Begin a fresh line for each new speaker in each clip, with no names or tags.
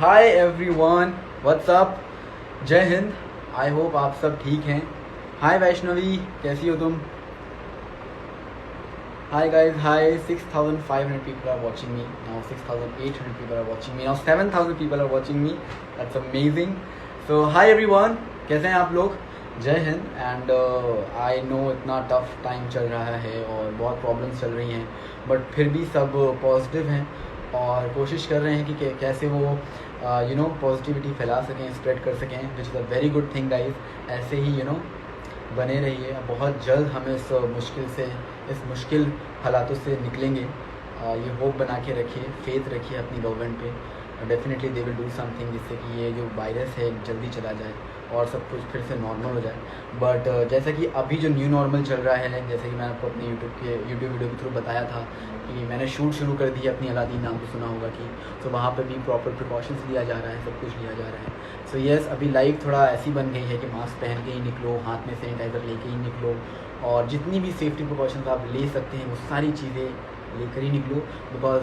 Hi everyone, what's up, जय Hind. I hope आप सब ठीक हैं। हाय वैष्णवी, कैसी हो तुम? Hi guys, hi. 6,500 people are watching me now. 6,800 people are watching me now. 7,000 people are watching me. That's amazing. So hi everyone, कैसे हैं आप लोग? जय हिंद। एंड आई नो इतना टफ टाइम चल रहा है और बहुत प्रॉब्लम्स चल रही हैं, बट फिर भी सब पॉजिटिव हैं और कोशिश कर रहे हैं कि कैसे वो पॉजिटिविटी फैला सकें, स्प्रेड कर सकें, which is a very good thing guys. ऐसे ही बने रहिए। बहुत जल्द हम इस मुश्किल हालातों से निकलेंगे। ये होप बना के रखिए, फेथ रखिए अपनी गवर्नमेंट पे। Definitely they will do something जिससे कि ये जो वायरस है जल्दी चला जाए और सब कुछ फिर से नॉर्मल हो जाए। बट जैसा कि अभी जो न्यू नॉर्मल चल रहा है, जैसे कि मैंने आपको अपने यूट्यूब वीडियो के थ्रू बताया था कि मैंने शूट शुरू कर दी है अपनी अलादीन, नाम तो सुना होगा कि, तो वहाँ पे भी प्रॉपर प्रिकॉशंस लिया जा रहा है, सब कुछ लिया जा रहा है। सो येस, अभी लाइफ थोड़ा ऐसी बन गई है कि मास्क पहन के ही निकलो, हाथ में सैनिटाइज़र लेके ही निकलो, और जितनी भी सेफ्टी प्रिकॉशंस आप ले सकते हैं वो सारी चीज़ें लेकर ही निकलो, बिकॉज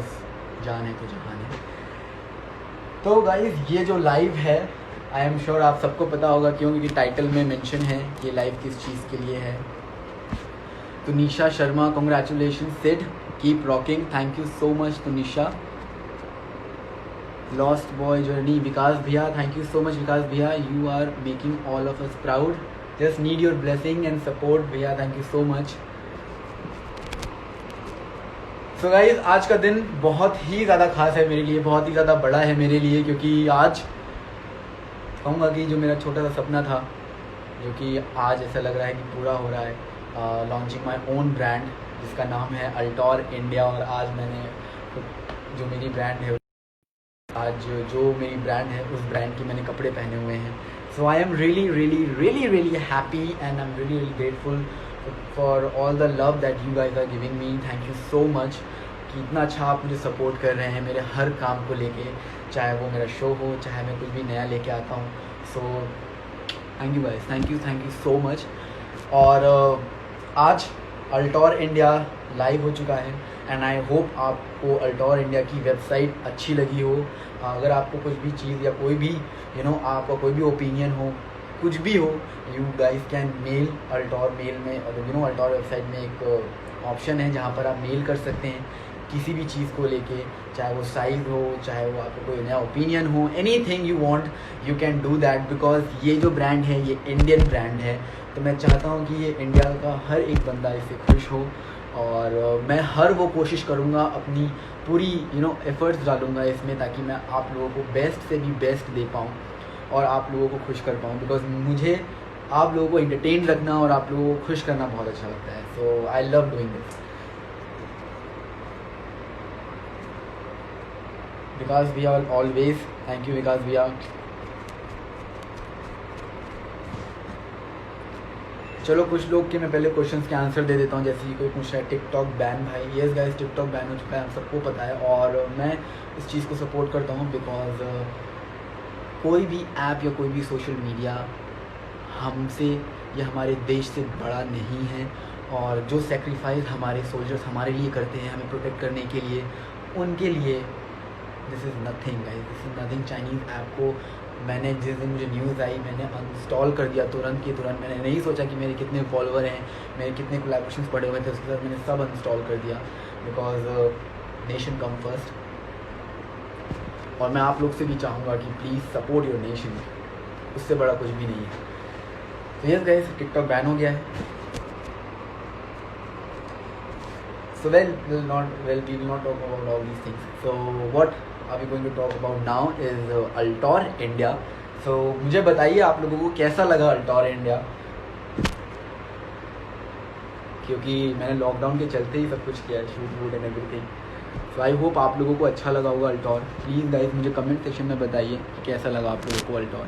जान है तो जहान है। तो गाइज़, ये जो लाइव है, आई एम श्योर आप सबको पता होगा क्यों, क्योंकि टाइटल में मेंशन है ये लाइव किस चीज़ के लिए है। तो Nisha Sharma, congratulation Sid, keep rocking, thank you so much तो Nisha. Lost boy journey, Vikas भैया, thank you so much Vikas भैया, you are making all of us proud, just need your blessing and support भैया, thank you so much. So guys, आज का दिन बहुत ही ज़्यादा खास है मेरे लिए, बहुत ही ज़्यादा बड़ा है मेरे लिए, क्योंकि आज कहूँगा कि जो मेरा छोटा सा सपना था, जो कि आज ऐसा लग रहा है कि पूरा हो रहा है। लॉन्चिंग माय ओन ब्रांड जिसका नाम है अल्टोर इंडिया। और आज मैंने जो मेरी ब्रांड है, आज जो मेरी ब्रांड है उस ब्रांड के मैंने कपड़े पहने हुए हैं। So I am really really really really happy and I am really really grateful for all the love that you guys are giving me. Thank you so much कि इतना अच्छा आप मुझे सपोर्ट कर रहे हैं मेरे हर काम को लेके, चाहे वो मेरा शो हो, चाहे मैं कुछ भी नया लेके आता हूँ। सो thank you guys, thank you so much. और आज अल्टोर इंडिया लाइव हो चुका है एंड आई होप आपको अल्टोर इंडिया की वेबसाइट अच्छी लगी हो। अगर आपको कुछ भी चीज़ या कोई भी आपका कोई भी ओपिनियन हो, कुछ भी हो, you guys can mail Altor mail में। और अल्टोर वेबसाइट में एक ऑप्शन है जहाँ पर आप मेल कर सकते हैं किसी भी चीज़ को लेके, चाहे वो साइज़ हो, चाहे वो आपको कोई नया ओपिनियन हो, anything you want you can do that, because ये जो ब्रांड है ये इंडियन ब्रांड है। तो मैं चाहता हूँ कि ये इंडिया का हर एक बंदा इससे खुश हो, और मैं हर वो कोशिश करूँगा, अपनी पूरी एफर्ट्स डालूँगा इसमें, ताकि मैं आप लोगों को बेस्ट से भी बेस्ट दे पाऊँ और आप लोगों को खुश कर पाऊँ, बिकॉज मुझे आप लोगों को एंटरटेन रखना और आप लोगों को खुश करना बहुत अच्छा लगता है। सो आई लव डूइंग दिस। विकास भैया ऑलवेज, थैंक यू विकास भैया। चलो कुछ लोग के मैं पहले क्वेश्चंस के आंसर दे देता हूँ। जैसे कि कोई पूछ रहा है टिकटॉक बैन भाई, येस गाइस, टिकटॉक बैन हो चुका है, हम सबको पता है, और मैं इस चीज़ को सपोर्ट करता हूँ, बिकॉज कोई भी ऐप या कोई भी सोशल मीडिया हमसे या हमारे देश से बड़ा नहीं है। और जो सेक्रीफाइस हमारे सोल्जर्स हमारे लिए करते हैं हमें प्रोटेक्ट करने के लिए, उनके लिए this is nothing guys, this is nothing. Chinese app को मैंने जिस दिन मुझे न्यूज़ आई मैंने अनइंस्टॉल कर दिया तुरंत की तुरंत। मैंने नहीं सोचा कि मेरे कितने फॉलोअर हैं, मेरे कितने कोलैबोरेशंस पड़े हुए थे, उसके साथ मैंने सब अनइंस्टॉल कर दिया, बिकॉज नेशन कम फर्स्ट। और मैं आप लोग से भी चाहूँगा कि प्लीज़ सपोर्ट योर नेशन, उससे बड़ा कुछ भी नहीं है। तो यस गाइस, टिकटॉक बैन हो गया है। So we will not talk about all these things. So what are we going to talk about now is Altor India. So मुझे बताइए आप लोगों को कैसा लगा Altor India, क्योंकि मैंने लॉकडाउन के चलते ही सब कुछ किया है, शूट वूट and everything. So I hope आप लोगों को अच्छा लगा होगा Altor। प्लीज़ गाइज मुझे कमेंट सेक्शन में बताइए कि कैसा लगा आप लोगों को Altor,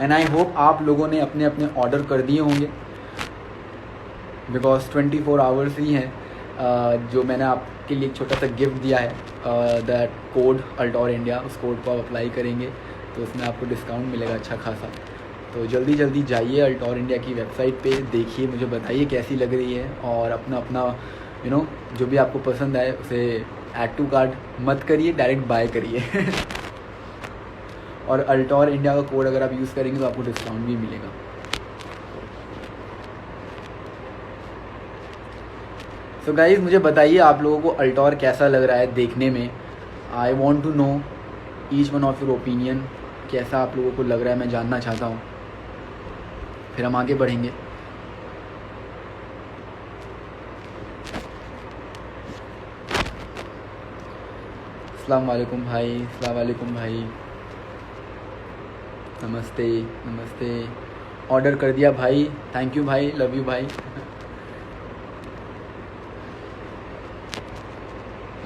एंड आई होप आप लोगों ने अपने अपने ऑर्डर कर दिए होंगे, बिकॉज 24 आवर्स ही हैं। जो मैंने आपके लिए एक छोटा सा गिफ्ट दिया है, दैट कोड अल्टोर इंडिया, उस कोड को आप अप्लाई करेंगे तो उसमें आपको डिस्काउंट मिलेगा अच्छा खासा। तो जल्दी जल्दी जाइए अल्टोर इंडिया की वेबसाइट पे, देखिए, मुझे बताइए कैसी लग रही है, और अपना अपना जो भी आपको पसंद आए उसे ऐड टू कार्ट मत करिए, डायरेक्ट बाय करिए। और अल्टोर इंडिया का कोड अगर आप यूज़ करेंगे तो आपको डिस्काउंट भी मिलेगा। सो गाइस मुझे बताइए आप लोगों को अल्टोर कैसा लग रहा है देखने में। I want to know each one of your opinion, कैसा आप लोगों को लग रहा है, मैं जानना चाहता हूँ, फिर हम आगे बढ़ेंगे। अस्सलाम वालेकुम भाई, अस्सलाम वालेकुम भाई, नमस्ते नमस्ते। ऑर्डर कर दिया भाई, थैंक यू भाई, लव यू भाई।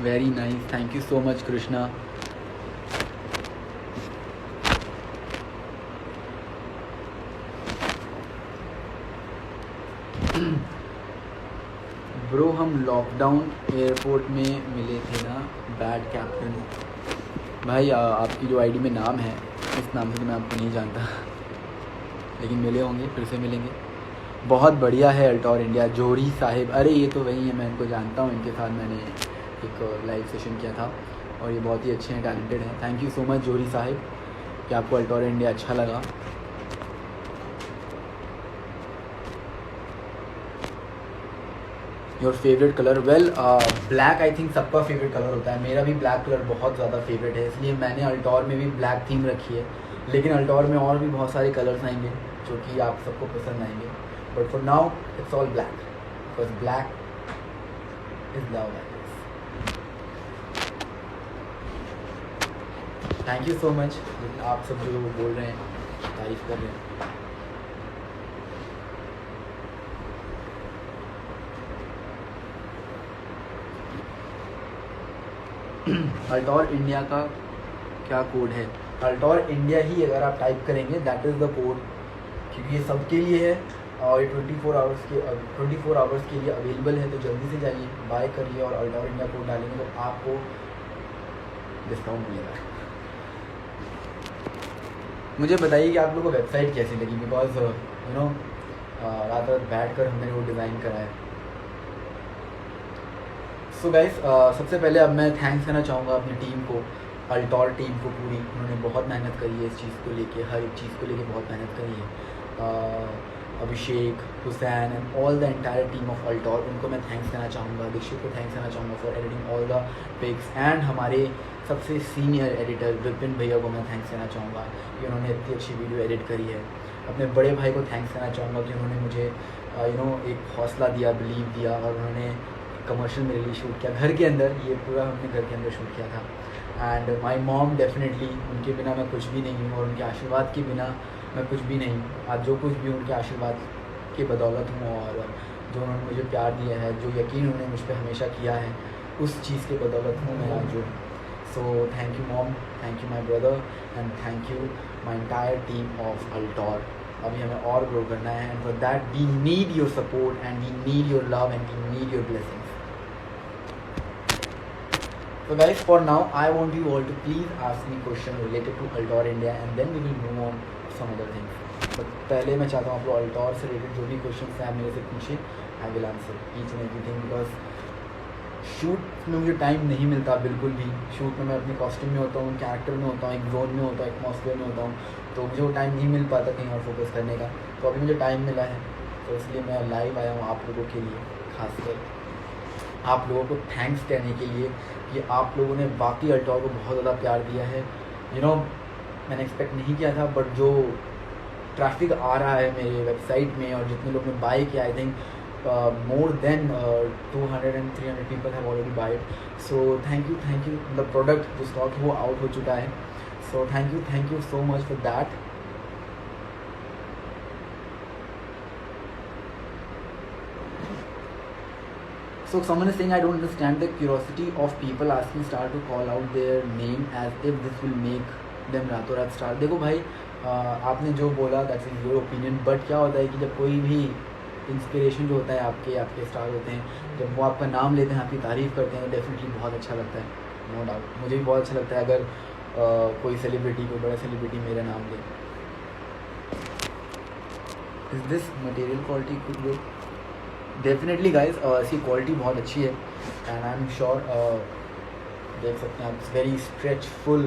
Very nice, thank you so much Krishna. Bro हम लॉकडाउन एयरपोर्ट में मिले थे ना, बैड कैप्टन। भाई आपकी जो आईडी में नाम है, इस नाम से तो मैं आपको नहीं जानता, लेकिन मिले होंगे, फिर से मिलेंगे। बहुत बढ़िया है अल्टोर इंडिया। जोहरी साहिब, अरे ये तो वही है, मैं इनको जानता हूँ, इनके साथ मैंने एक लाइव सेशन किया था और ये बहुत ही अच्छे हैं, टैलेंटेड हैं। थैंक यू सो मच जोहरी साहिब कि आपको अल्टोर इंडिया अच्छा लगा। Your favourite colour, well black I think सबका फेवरेट कलर होता है, मेरा भी ब्लैक कलर बहुत ज़्यादा फेवरेट है, इसलिए मैंने अल्टोर में भी ब्लैक थीम रखी है। लेकिन अल्टोर में और भी बहुत सारे कलर्स आएंगे जो कि आप सबको पसंद आएंगे, but for now it's all black, because black is love. Thank you so much आप सब जो बोल रहे हैं, तारीफ कर रहे हैं। अल्टोर इंडिया का क्या कोड है? अल्टोर इंडिया ही अगर आप टाइप करेंगे दैट इज़ द कोड, क्योंकि ये सबके लिए है और ये 24 आवर्स के लिए अवेलेबल है। तो जल्दी से जाइए, बाय करिए और अल्टोर इंडिया कोड डालेंगे तो आपको डिस्काउंट मिलेगा। मुझे बताइए कि आप लोगों को वेबसाइट कैसी लगी, बिकॉज यू नो रात रात बैठ कर हमने वो डिज़ाइन करा है। सो गाइस सबसे पहले अब मैं थैंक्स करना चाहूँगा अपनी टीम को, अल्टोर टीम को पूरी। उन्होंने बहुत मेहनत करी है इस चीज़ को लेके, हर एक चीज़ को लेके बहुत मेहनत करी है। Abhishek, Hussain and all the entire team of Altor, उनको मैं थैंक्स करना चाहूँगा। दीक्षित को थैंक्स करना चाहूँगा for editing all the pics, and हमारे सबसे सीनियर एडिटर विपिन भैया को मैं थैंक्स करना चाहूँगा कि उन्होंने इतनी अच्छी वीडियो एडिट करी है। अपने बड़े भाई को थैंक्स करना चाहूँगा कि उन्होंने मुझे एक हौसला दिया, बिलीव दिया, और उन्होंने कमर्शियल मेरे लिए शूट किया घर के अंदर। ये पूरा हमने घर के अंदर शूट किया था। एंड माई मॉम, डेफिनेटली उनके बिना मैं कुछ भी नहीं हूँ और उनके आशीर्वाद के बिना मैं कुछ भी नहीं हूँ। आज जो कुछ भी उनके आशीर्वाद के बदौलत हूँ, और जो उन्होंने मुझे प्यार दिया है, जो यकीन उन्होंने मुझ पर हमेशा किया है, उस चीज़ के बदौलत हूँ मैं आज जो। So thank you mom, thank you my brother, and thank you my entire team of Altor. अभी हमें और ग्रो करना है, and for that we need your support and we need your love and we need your blessings. So guys, for now I want you all to please ask me question related to Altor India and then we will move on to some other things. But पहले मैं चाहता हूँ आप लोग Altor से related जो भी questions हैं मेरे से पूछिए, I will answer each and everything, because shoot में मुझे टाइम नहीं मिलता बिल्कुल भी। शूट में मैं अपने कॉस्ट्यूम में होता हूँ, कैरेक्टर में होता हूँ, एक जोन में होता हूँ, एटमॉस्फेयर में होता हूँ, तो मुझे वो टाइम नहीं मिल पाता कहीं और फोकस करने का। तो अभी मुझे टाइम मिला है, तो इसलिए मैं लाइव आया हूँ आप लोगों के लिए, खासकर आप लोगों को थैंक्स कहने के लिए कि आप लोगों ने बाकी अल्टोर को बहुत ज़्यादा प्यार दिया है। मैंने एक्सपेक्ट नहीं किया था, बट जो ट्रैफिक आ रहा है मेरे वेबसाइट में और जितने लोग ने बाय किया, I think more than 200 and 300 people have already wide. So thank you the product जो स्टॉक वो आउट हो चुका है, सो thank you so much for that. So someone is saying, I don't understand the curiosity of people asking star to call out their name as if this will make them रातों रात star. देखो भाई, आपने जो बोला that's is your opinion, but क्या होता है कि जब कोई भी इंस्पिरेशन जो होता है आपके स्टार होते हैं, जब वो आपका नाम लेते हैं, आपकी तारीफ़ करते हैं, तो डेफिनेटली बहुत अच्छा लगता है, नो डाउट। मुझे भी बहुत अच्छा लगता है अगर कोई सेलिब्रिटी, कोई बड़ा सेलिब्रिटी मेरा नाम ले। Is this material quality good? Definitely guys, इसकी क्वालिटी बहुत अच्छी है एंड आई एम श्योर, देख सकते हैं आप, इट्स वेरी स्ट्रेचफुल।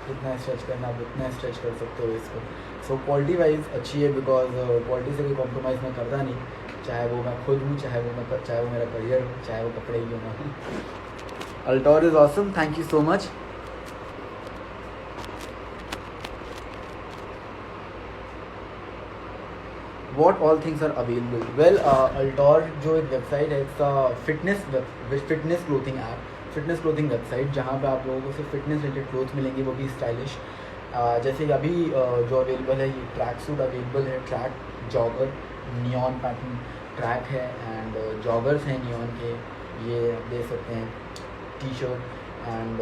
जितना स्ट्रेच करना आप उतना स्ट्रेच कर सकते हो इसको। सो क्वालिटी वाइज अच्छी है, बिकॉज क्वालिटी से कोई कॉम्प्रोमाइज़ मैं करता नहीं, चाहे वो मैं खुद हूँ, चाहे वो मेरा करियर हो, चाहे वो कपड़े ही हो ना। Altor is awesome, thank you so much. What all things are available? Well, Altor जो एक वेबसाइट है, it's fitness clothing app, fitness clothing website, जहाँ पे आप लोगों को सिर्फ फिटनेस रिलेटेड क्लोथ मिलेंगे, वो भी स्टाइलिश। जैसे कि अभी जो अवेलेबल है, ये ट्रैक सूट अवेलेबल है, track jogger neon pattern track है, एंड जॉगर्स हैं नियॉन के, ये आप देख सकते हैं, टी शर्ट एंड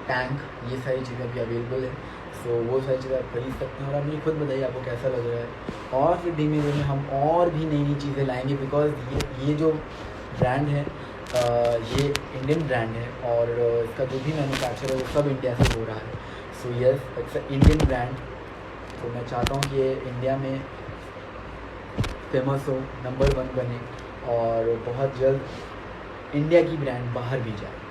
टैंक, ये सारी चीज़ें भी अवेलेबल है। सो वो सारी चीज़ें आप खरीद सकते हैं, और आप मुझे खुद बताइए आपको कैसा लग रहा है। और फिर धीमे धीमे हम और भी नई नई चीज़ें लाएंगे, बिकॉज ये जो ब्रांड है, ये इंडियन ब्रांड है, और इसका जो भी मैन्युफैक्चर है वो सब इंडिया से हो रहा है। So yes, it's a Indian brand. तो मैं चाहता हूँ कि ये इंडिया में फेमस हो, नंबर 1 बने, और बहुत जल्द इंडिया की ब्रांड बाहर भी जाए।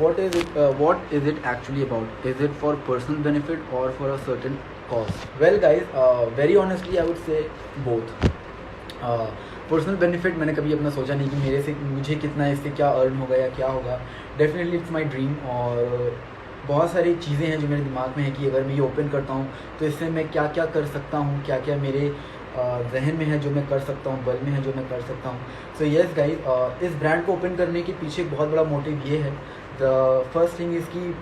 What is it actually about? Is it for personal benefit or for a certain cause? Well guys, very honestly I would say both. Personal benefit मैंने कभी अपना सोचा नहीं कि मुझे कितना इससे क्या अर्न होगा या क्या होगा। डेफिनेटली इट्स माई ड्रीम, और बहुत सारी चीज़ें हैं जो मेरे दिमाग में है कि अगर मैं ये ओपन करता हूँ तो इससे मैं क्या क्या कर सकता हूँ, क्या क्या मेरे जहन में है जो मैं कर सकता हूँ, बल में है जो मैं कर सकता हूँ। सो येस गाइस, इस ब्रांड को ओपन करने के पीछे एक बहुत बड़ा मोटिव ये है। द फर्स्ट थिंग इज़ कि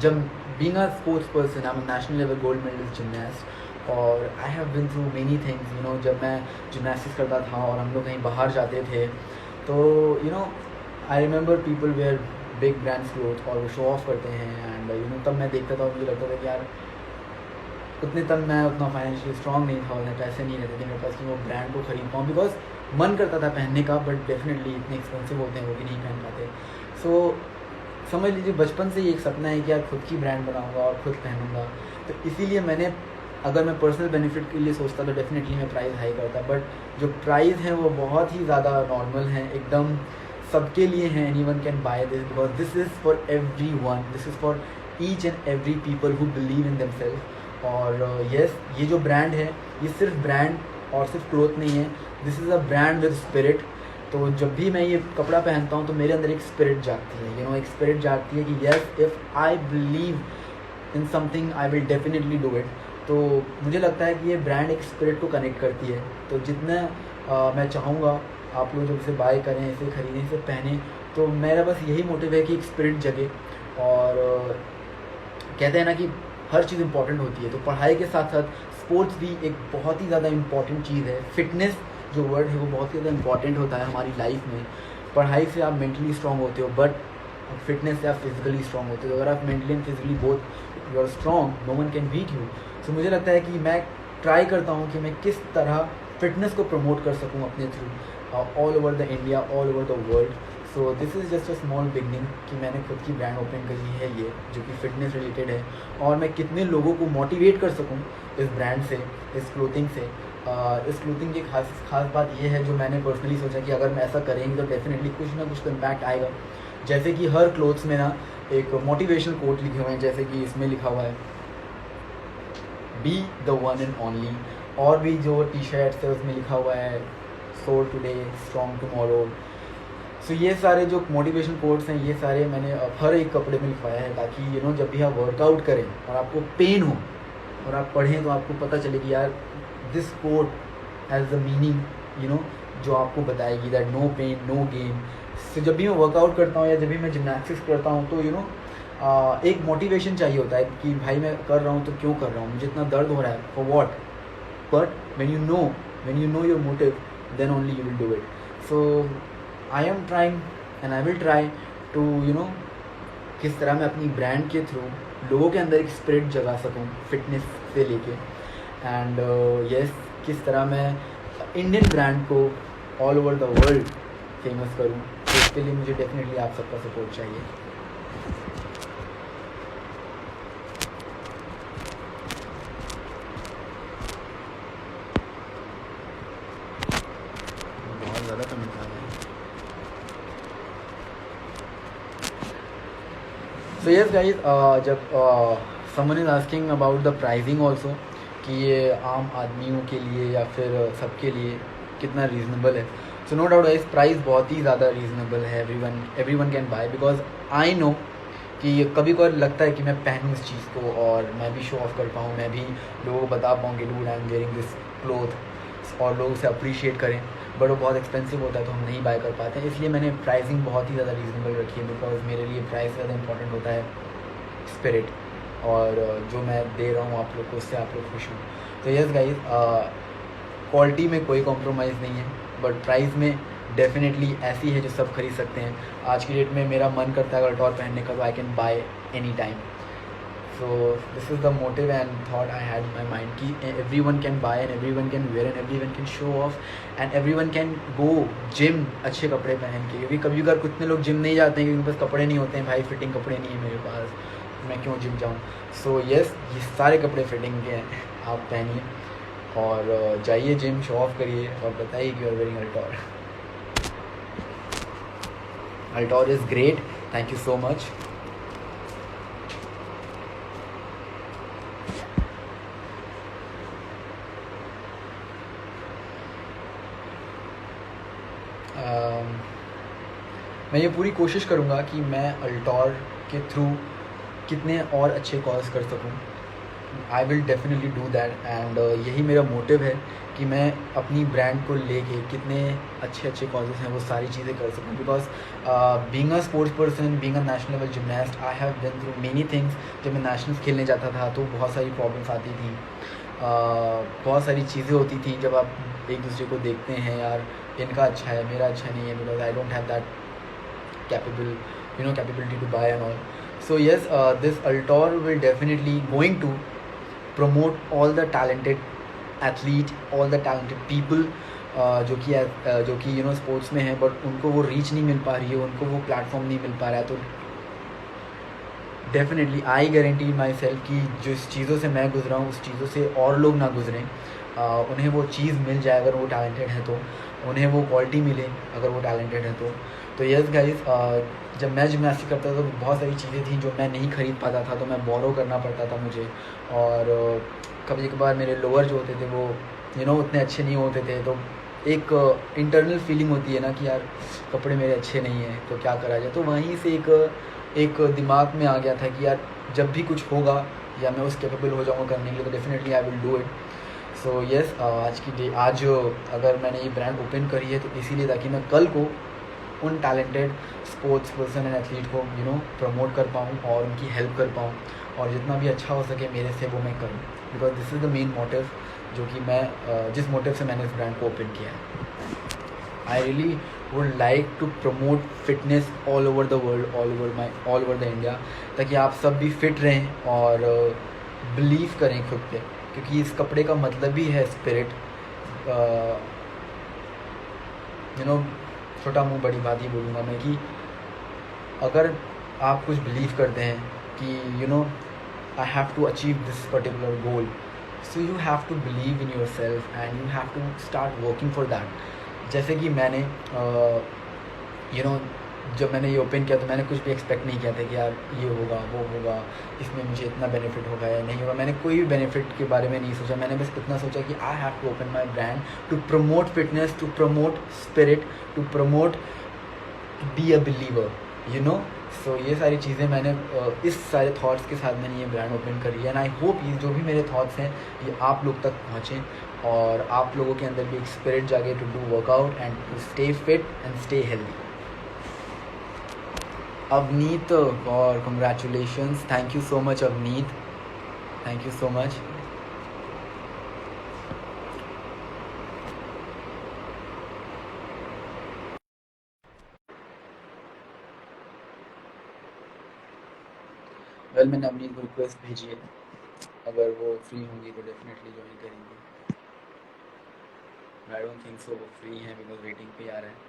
जब being a sports person, I am national level gold medalist gymnast, और I have been through many things, you know, जब मैं जिमनास्टिक्स करता था और हम लोग कहीं बाहर जाते थे, तो you know I remember people where big brands cloth और वो शो ऑफ करते हैं, एंड यू नो तब मैं देखता था और मुझे लगता था कि यार तब मैं उतना फाइनेंशियली स्ट्रॉन्ग नहीं था, उन्हें पैसे नहीं रहते थे मेरे पास कि वो ब्रांड को खरीद पाऊँ, बिकॉज मन करता था पहनने का, बट डेफिनेटली इतने एक्सपेंसिव होते हैं वो भी नहीं पहन पाते। सो समझ लीजिए बचपन से ही एक सपना है कि यार खुद की ब्रांड बनाऊंगा और खुद पहनूंगा। तो इसीलिए मैंने, अगर मैं पर्सनल बेनिफिट के लिए सोचता तो डेफिनेटली मैं प्राइस हाई करता, बट जो प्राइस हैं वो बहुत ही ज़्यादा नॉर्मल हैं, एकदम सबके लिए हैं। Anyone can buy this, because this is for everyone, this is for each and every people who believe in themselves. और यस, ये जो ब्रांड है ये सिर्फ ब्रांड और सिर्फ क्लोथ नहीं है, this is a brand with spirit. तो जब भी मैं ये कपड़ा पहनता हूँ तो मेरे अंदर एक स्पिरिट जागती है, यू नो, एक स्पिरिट जागती है कि yes, if I believe in something I will definitely do it. तो मुझे लगता है कि ये ब्रांड एक स्पिरिट को कनेक्ट करती है। तो जितना मैं चाहूँगा आप लोग जब इसे बाय करें, इसे खरीदें, इसे पहने, तो मेरा बस यही मोटिव है कि एक स्पिरिट जगे। और कहते हैं ना कि हर चीज़ इम्पॉर्टेंट होती है, तो पढ़ाई के साथ साथ स्पोर्ट्स भी एक बहुत ही ज़्यादा इम्पॉर्टेंट चीज़ है। फिटनेस जो वर्ड है वो बहुत ही ज़्यादा इम्पॉर्टेंट होता है हमारी लाइफ में। पढ़ाई से आप मेंटली स्ट्रॉन्ग होते हो, बट फिटनेस से आप फिजिकली स्ट्रॉन्ग होते हो। अगर आप mentally and physically both you are strong, no one can beat you. So मुझे लगता है कि मैं ट्राई करता हूँ कि मैं किस तरह फिटनेस को प्रमोट कर सकूँ अपने through all over the India, all over the world. So this is just a small beginning कि मैंने खुद की ब्रांड ओपन करी है ये, जो कि फ़िटनेस रिलेटेड है, और मैं कितने लोगों को मोटिवेट कर सकूँ इस ब्रांड से, इस क्लोथिंग से। इस क्लोथिंग की खास बात ये है जो मैंने पर्सनली सोचा कि अगर मैं ऐसा करेंगे तो डेफिनेटली कुछ ना कुछ तो इम्पैक्ट आएगा। जैसे कि हर क्लोथ्स में ना एक मोटिवेशनल कोट लिखे हुए हैं, जैसे कि इसमें लिखा हुआ है be the one and only, और भी जो टी शर्ट्स है उसमें लिखा हुआ है सोल टुडे स्ट्रॉन्ग टुमारो। सो ये सारे जो मोटिवेशन कोट्स हैं ये सारे मैंने हर एक कपड़े में लिखवाया है, ताकि यू नो जब भी आप वर्कआउट करें और आपको पेन हो और आप पढ़ें तो आपको पता चले कि यार this quote has the meaning, you know, जो आपको बताएगी that no pain no gain. So जब भी मैं वर्कआउट करता हूँ या जब भी मैं जिमनास्टिक्स करता हूँ तो यू नो एक मोटिवेशन चाहिए होता है कि भाई मैं कर रहा हूँ तो क्यों कर रहा हूँ, मुझे इतना दर्द हो रहा है for what, but when you know your motive then only you will do it. So I am trying and I will try to you know किस तरह मैं अपनी ब्रांड के थ्रू लोगों के अंदर एक स्पिरिट जगा सकूँ फिटनेस से लेके, एंड यस किस तरह मैं इंडियन ब्रांड को all over the world famous करूँ। तो इसके लिए मुझे डेफिनेटली आप सबका सपोर्ट चाहिए। सो यस गाइस, जब someone is asking about the pricing also, कि ये आम आदमियों के लिए या फिर सबके लिए कितना रीज़नेबल है, so no doubt guys, price बहुत ही ज़्यादा रीज़नेबल है. Everyone can buy, because I know कि कभी कभार लगता है कि मैं पहनूँ इस चीज़ को और मैं भी शो ऑफ कर पाऊँ, मैं भी लोगों को बता पाऊँ कि dude I am wearing this cloth, और लोग उसे अप्रिशिएट करें. बट वो बहुत एक्सपेंसिव होता है तो हम नहीं बाय कर पाते हैं, इसलिए मैंने प्राइसिंग बहुत ही ज़्यादा रीज़नेबल रखी है, बिकॉज मेरे लिए प्राइस ज़्यादा इंपॉर्टेंट होता है स्पिरिट, और जो मैं दे रहा हूँ आप लोग को, उससे आप लोग खुश हों. तो यस गाइज, क्वालिटी में कोई कॉम्प्रोमाइज़ नहीं है, बट प्राइस में डेफिनेटली ऐसी है जो सब खरीद सकते हैं. आज की डेट में मेरा मन करता है अल्टॉर पहनने का, तो I can buy any time. So this is the motive and thought I had in my mind कि everyone can buy and every one can wear and every one can show off and every one can go gym अच्छे कपड़े पहन के. क्योंकि कभी कभार कितने लोग जिम नहीं जाते हैं क्योंकि उनके पास कपड़े नहीं होते हैं. भाई फिटिंग कपड़े नहीं है मेरे पास, मैं क्यों जिम जाऊँ. सो यस, ये सारे कपड़े फिटिंग के हैं, आप पहनिए और जाइए जिम, शो ऑफ करिए और बताइए कि you are wearing Altor. Altor is great, thank you so much. मैं ये पूरी कोशिश करूँगा कि मैं अल्टॉर के थ्रू कितने और अच्छे कॉल्स कर सकूँ. I will definitely do that, and यही मेरा मोटिव है कि मैं अपनी ब्रांड को लेके कितने अच्छे अच्छे कॉजेज़ हैं वो सारी चीज़ें कर सकूँ. Because being a sports person, being a national level gymnast, I have been through many things. जब मैं नेशनल्स खेलने जाता था तो बहुत सारी प्रॉब्लम्स आती थी, बहुत सारी चीज़ें होती थी. जब आप एक दूसरे को देखते हैं, यार इनका अच्छा है मेरा अच्छा नहीं है, because I don't have that capability to buy and all. So yes, this Altor will definitely going to promote all the talented athlete, all the talented people जो कि स्पोर्ट्स में है, बट उनको वो रीच नहीं मिल पा रही है, उनको वो प्लेटफॉर्म नहीं मिल पा रहा है. तो definitely I guarantee my self कि जिस चीज़ों से मैं गुजरा हूँ उस चीज़ों से और लोग ना गुजरें. उन्हें वो चीज़ मिल जाए अगर वो टैलेंटेड है तो, उन्हें वो क्वालिटी मिले अगर वो टैलेंटेड है तो यस गाइस, जब मैं जिमनास्टिक करता था तो बहुत सारी चीज़ें थी जो मैं नहीं खरीद पाता था, तो मैं बोरो करना पड़ता था मुझे. और कभी कभार मेरे लोअर जो होते थे वो उतने अच्छे नहीं होते थे. तो एक इंटरनल फीलिंग होती है ना कि यार कपड़े मेरे अच्छे नहीं हैं तो क्या करा जाए. तो वहीं से एक दिमाग में आ गया था कि यार जब भी कुछ होगा या मैं उस कैपेबल हो जाऊँगा करने के लिए, तो definitely I will do it. So yes, आज अगर मैंने ये ब्रांड ओपन करी है तो इसीलिए ताकि मैं कल को उन talented sports person and athlete को प्रमोट कर पाऊँ और उनकी हेल्प कर पाऊँ, और जितना भी अच्छा हो सके मेरे से वो मैं करूँ. Because this is the main motive जो कि मैं जिस मोटिव से मैंने इस ब्रांड को ओपन किया है. I really would like to promote fitness all over the world, all over the India, ताकि आप सब भी फिट रहें और बिलीव करें खुद पे, क्योंकि इस कपड़े का मतलब ही है स्पिरिट. छोटा मुंह बड़ी बात ही बोलूँगा मैं कि अगर आप कुछ बिलीव करते हैं कि I have to achieve this particular goal, so you have to believe in your self and you have to start working for that. जैसे कि मैंने जब मैंने ये ओपन किया तो मैंने कुछ भी एक्सपेक्ट नहीं किया था कि यार ये होगा वो होगा, इसमें मुझे इतना बेनिफिट होगा या नहीं होगा. मैंने कोई भी बेनिफिट के बारे में नहीं सोचा. मैंने बस इतना सोचा कि I have to open my brand to promote fitness, to promote spirit, to promote be a believer. So ये सारी चीज़ें मैंने इस सारे थॉट्स के साथ मैंने ये ब्रांड ओपन करी है. एंड आई होप ये जो भी मेरे थॉट्स हैं ये आप लोग तक पहुँचें और आप लोगों के अंदर भी एक स्पिरिट जागे to do workout and to stay fit and stay healthy. Avneet, और congratulations, thank you so much Avneet, thank you so much. Well मैंने अवनीत को रिक्वेस्ट भेजी है, अगर वो फ्री होंगी तो डेफिनेटली ज्वाइन करेंगे. आई डोंट थिंक सो वो फ्री हैं बिकॉज वेटिंग पे आ रहा है.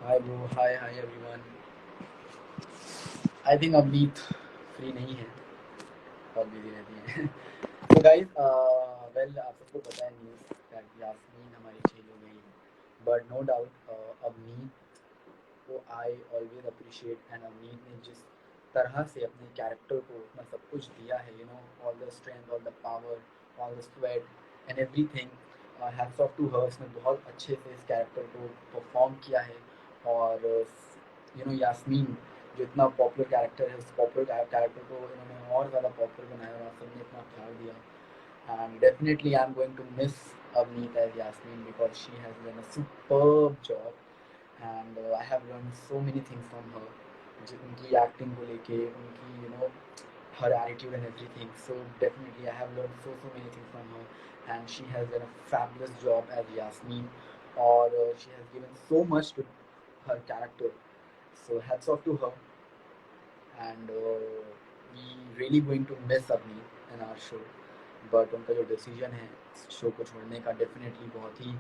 Hi bro, hi everyone. I think Avneet free नहीं है, बहुत बिजी रहती हैं. तो गाइस, वेल आप सबको पता है न्यूज़ दैट यास्मीन हमारी चेंज हो गई, बट नो डाउट अवनीत को I always appreciate, and Avneet ने जिस तरह से अपने कैरेक्टर को उतना सब कुछ दिया है, you know, all the strength, all the power, all the sweat and everything, hats off to her. उसने बहुत अच्छे से इस कैरेक्टर को परफॉर्म किया है। और यू नो यास्मीन जो इतना पॉपुलर कैरेक्टर है, उस पॉपुलर कैरेक्टर को इन्होंने और ज़्यादा पॉपुलर बनाया और आप सबने इतना प्यार दिया। And definitely I'm going to miss Avneet as Yasmin because she has done a superb job, and I have learned so many things from her. उनकी एक्टिंग को लेके, उनकी you know her attitude and everything. So definitely I have learned so many things from her, and she has done a fabulous job as Yasmin, or she has given so much to her character. So hats off to her, and we really going to miss Avneet in our show. But उनका जो decision है show को छोड़ने का definitely बहुत ही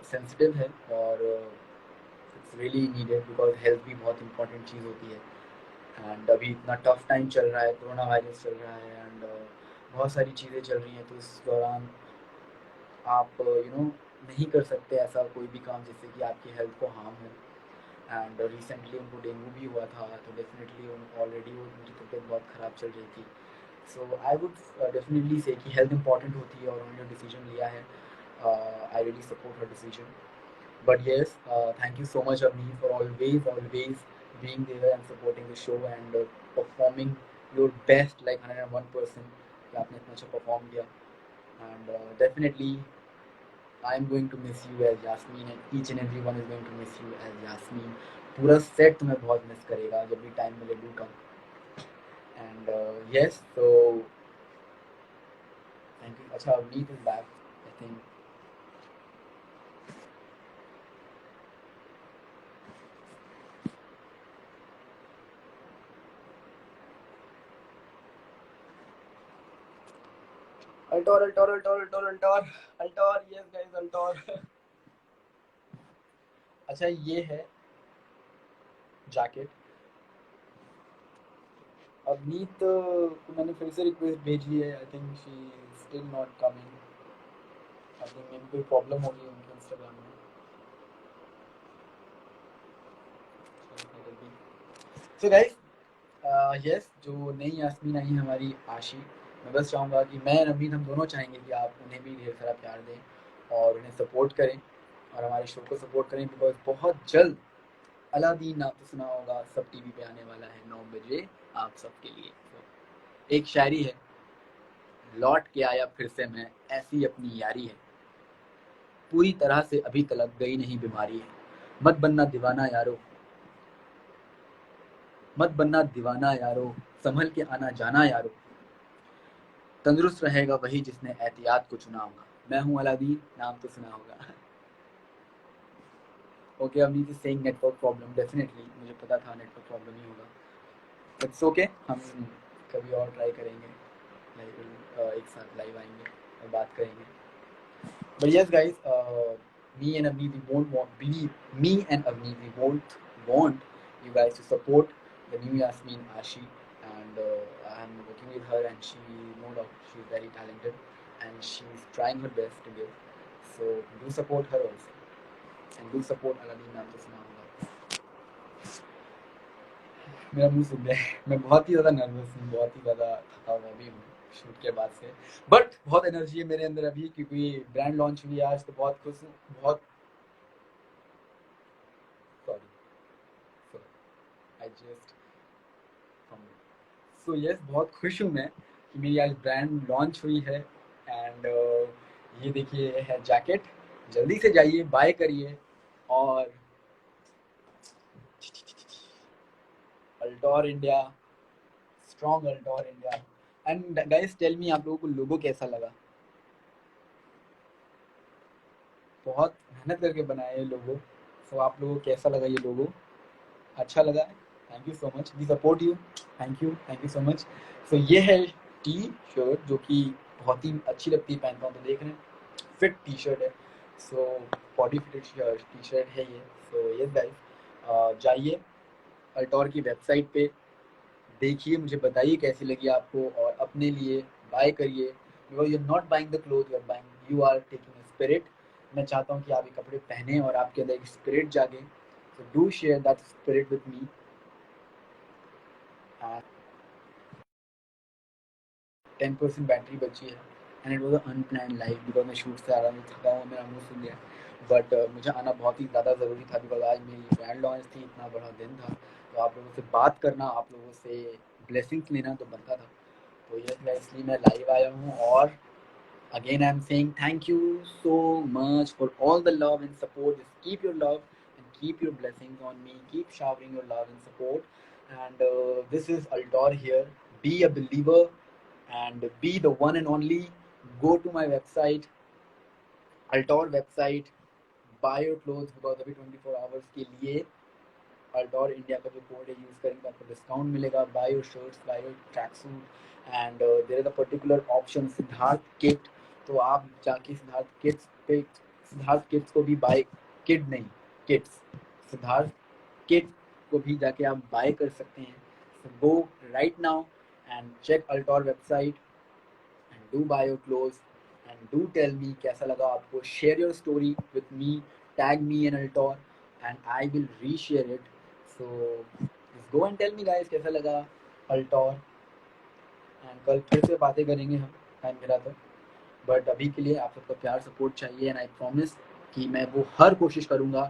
sensitive है, और it's really needed because health भी बहुत इंपॉर्टेंट चीज़ होती है। एंड अभी इतना टफ टाइम चल रहा है, कोरोना वायरस चल रहा है, एंड बहुत सारी चीज़ें चल रही हैं, तो इस दौरान आप यू नो नहीं कर सकते ऐसा कोई भी काम जिससे कि आपकी हेल्थ को हार्म हो। एंड रिसेंटली उनको डेंगू भी हुआ था, तो डेफिनेटली ऑलरेडी वो उनकी तबीयत बहुत ख़राब चल रही थी। सो आई वुड डेफिनेटली से कि हेल्थ इंपॉर्टेंट होती है, और उन्होंने जो डिसीजन लिया है, I really support her decision. But yes, thank you so much Avneet for always being there and supporting the show, and performing your best like 101% कि आपने इतना अच्छा परफॉर्म किया। And definitely I am going to miss you as Yasmeen, and each and every one is going to miss you as Yasmeen. पूरा set तुम्हें बहुत miss करेगा, जब भी टाइम मिले डू कम। एंड येस, तो थैंक यू। अच्छा, Avneet is back I think. Altor, yes guys, Altor. अच्छा, ये है जैकेट। अवनीत को मैंने फिर से रिक्वेस्ट भेजी है, I think she still not coming. I think may be कोई प्रॉब्लम होगी उनके इंस्टाग्राम में। सो गाइस, यस, जो नई यास्मीन आई है हमारी आशी, मैं बस चाहूँगा कि मैं और अवनीत हम दोनों चाहेंगे कि आप उन्हें भी ढेर सारा प्यार दें और उन्हें सपोर्ट करें और हमारे शो को सपोर्ट करें, बिकॉज बहुत जल्द अलादीन नाम तो सुना होगा, सब टीवी पे आने वाला है 9 बजे आप सबके लिए। तो एक शायरी है, लौट के आया फिर से मैं, ऐसी अपनी यारी है, पूरी तरह से अभी तलक गई नहीं बीमारी है, मत बनना दीवाना यारो, मत बनना दीवाना यारो, संभल के आना जाना यारो, तंदुरुस्त रहेगा वही जिसने एहतियात को चुना होगा। मैं हूँ अलादीन, नाम तो सुना होगा। Okay, Avneet is saying network problem, definitely मुझे पता था नेटवर्क प्रॉब्लम ही होगा। इट्स ओके, हम कभी और ट्राई करेंगे, लाइव एक साथ लाइव आएंगे और बात करेंगे। But yes, guys, me and Avneet, me and Avneet, we both want you guys to support the new Yasmin Ashi, and I'm working with her, and she, no doubt, she's very talented, and she's trying her best to give. So do support her also, and do support Aladin नाम तो सुना होगा। मेरा मुंह सूख गया है, मैं बहुत ही ज़्यादा नर्वस हूँ, बहुत ही ज़्यादा थका हुआ भी हूँ शूट के बाद से, बट बहुत एनर्जी है मेरे अंदर अभी, क्योंकि ब्रांड लॉन्च हुई आज, तो बहुत खुश हूँ, बहुत sorry, I just so yes, बहुत खुश हूँ मैं कि मेरी आज ब्रांड लॉन्च हुई है। एंड ये देखिए है जैकेट, जल्दी से जाइए बाय करिए। और Altor India, strong Altor India. And guys tell me, आप लोगों को लोगो कैसा लगा? बहुत मेहनत करके बनाया है लोगो, सो आप लोगों को कैसा लगा ये लोगो? अच्छा लगा है? Thank you so much, we support you, thank you so much. So ये है टी शर्ट, जो कि बहुत ही अच्छी लगती है पहनता हूँ, तो देख रहे हैं फिट टी शर्ट है, so body fitted T shirt है ये। सो यस गाइस, जाइए अल्टोर की वेबसाइट पे, देखिए, मुझे बताइए कैसी लगी आपको, और अपने लिए बाय करिए, because you are not buying the cloth, you are buying you are taking spirit. मैं चाहता हूँ कि आप ये कपड़े पहने और आपके अंदर एक स्पिरिट जागे। So do share that spirit with me. 10% battery बची है and it was unplanned life because मैं शूट से आ रहा हूँ, थका हुआ, मेरा मुंह सुन गया। बट मुझे आना बहुत ही ज़्यादा ज़रूरी था बिकॉज आज मेरी ब्रांड लॉन्च थी, इतना बड़ा दिन था। तो आप लोगों से बात करना, आप लोगों से ब्लेसिंग्स लेना तो बनता था। तो ये मैं इसलिए मैं लाइव आया हूँ। और again I'm saying thank you so much for all the love and support. Just keep your love and keep your blessings on me. Keep showering your love and support. And this is Altor here. Be a believer and be the one and only. Go to my website, Altor website, buy your clothes because अभी 24 hours के लिए अल्टोर India का जो code है use करेंगे आपको discount मिलेगा। Buy your shirts, buy your track suit and there is a particular option Siddharth kit. तो आप जाके सिद्धार्थ किट्स पे, सिद्धार्थ किट्स को भी बाय, किड नहीं, किट्स, सिद्धार्थ किट को भी जाके आप बाय कर सकते हैं। So go right now and check Altor website and do buy your clothes and do tell me कैसा लगा आपको। share your story with me, tag me in Altor and I will reshare it। so just go and tell me guys कैसा लगा Altor। and कल फिर से बातें करेंगे हम, टाइम मिला तो। बट अभी के लिए आप सबका प्यार सपोर्ट चाहिए एंड आई प्रॉमिस कि मैं वो हर कोशिश करूँगा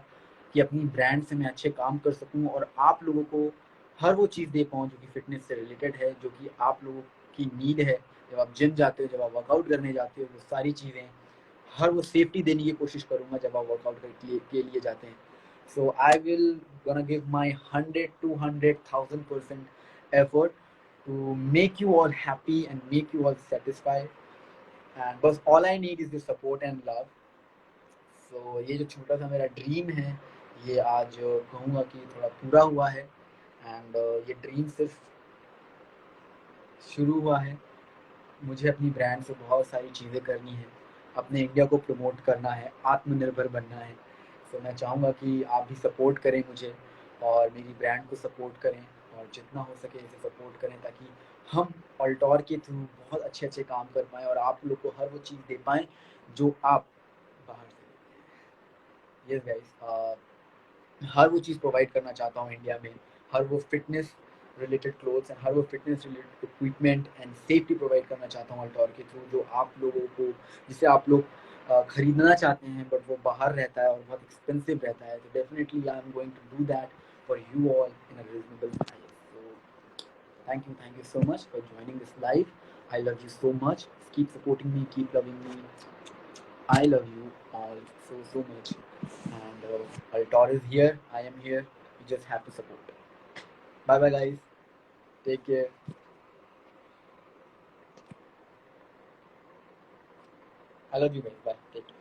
कि अपनी ब्रांड से मैं अच्छे काम कर सकूँ और आप लोगों को हर वो चीज़ दे पाऊँ जो कि फ़िटनेस से रिलेटेड है, जो कि आप लोगों की नीड है। जब आप जिम जाते हो, जब आप वर्कआउट करने जाते हो, वो सारी चीज़ें, हर वो सेफ्टी देने की कोशिश करूँगा जब आप वर्कआउट के लिए जाते हैं। So I will gonna give my 100, 200, 1000% effort to make you all happy and make you all satisfied. And बस all I need is your support and love. So ये जो छोटा सा मेरा ड्रीम है, ये आज कहूँगा कि थोड़ा पूरा हुआ है। एंड ये ड्रीम सिर्फ शुरू हुआ है। मुझे अपनी ब्रांड से बहुत सारी चीज़ें करनी है, अपने इंडिया को प्रमोट करना है, आत्मनिर्भर बनना है। सो मैं चाहूँगा कि आप भी सपोर्ट करें मुझे और मेरी ब्रांड को सपोर्ट करें और जितना हो सके इसे सपोर्ट करें ताकि हम अल्टोर के थ्रू बहुत अच्छे अच्छे काम कर पाएँ और आप लोग को हर वो चीज़ दे पाएँ जो आप बाहर से। यस गाइस, हर वो चीज़ प्रोवाइड करना चाहता हूँ इंडिया में। हर वो फिटनेस रिलेटेड क्लोथ्स एंड हर वो fitness related equipment and safety provide करना चाहता हूँ अल्टोर के थ्रू, जो आप लोगों को, जिसे आप लोग खरीदना चाहते हैं बट वो बाहर रहता है और बहुत एक्सपेंसिव रहता है। तो definitely I am going to do that for you all in a reasonable price. So thank you so much for joining this live. I love you so much. Keep supporting me, keep loving me. I love you all so much. And Altor is here. I am here. You just have to support. Bye bye, guys. Take care. I love you guys. Bye. Take care.